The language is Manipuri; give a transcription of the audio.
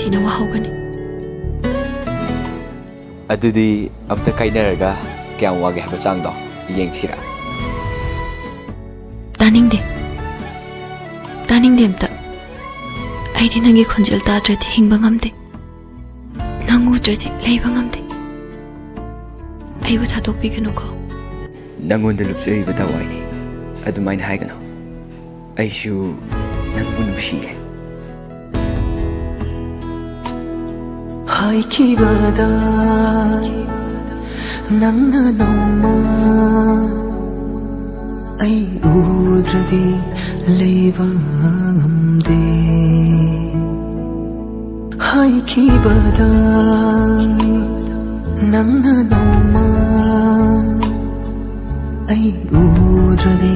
ꯊꯤꯅ ꯋꯥꯍꯧꯒꯅꯤ ꯑꯗꯨꯗꯤ ꯑꯝꯇ ꯀꯥꯏꯅꯔꯒ ꯀꯌꯥꯝ ꯋꯥꯒꯦ ꯍꯥꯏꯕ ꯆꯥꯡꯗꯣ ꯌꯦꯡꯁꯤꯔꯥ? ꯇꯥꯅꯤꯡꯗꯦ ꯇꯥꯅꯤꯡꯗꯦ ꯑꯝꯇ ꯑꯩꯗꯤ ꯅꯪꯒꯤ ꯈꯣꯟꯖꯦꯜ ꯇꯥꯗ꯭ꯔꯗꯤ ꯍꯤꯡꯕ ꯉꯝꯗꯦ ꯅꯪ ꯎꯗ꯭ꯔꯗꯤ ꯂꯩꯕ ꯉꯝꯗꯦ ꯑꯩꯕꯨ ꯊꯥꯗꯣꯛꯄꯤꯒꯅꯨꯀꯣ ꯅꯪꯉꯣꯟꯗ ꯂꯨꯞꯆꯔꯤꯕ ꯊꯋꯥꯏꯅꯤ ꯑꯗꯨꯃꯥꯏꯅ ꯍꯥꯏꯒꯅꯨ ꯑꯩꯁꯨ ꯅꯪꯕꯨ ꯅꯨꯡꯁꯤꯔꯦ ꯍꯥꯏꯈꯤꯕꯗ ꯅꯪꯅ ꯅꯣꯡꯃ ꯑꯩ ꯎꯗ꯭ꯔꯗꯤ ꯂꯩꯕ ꯉꯝꯗꯦ ꯍꯥꯏꯈꯤꯕꯗ ꯅꯪꯅ ꯅꯣꯡꯃ ꯑꯩ ꯎꯗ꯭ꯔꯗꯤ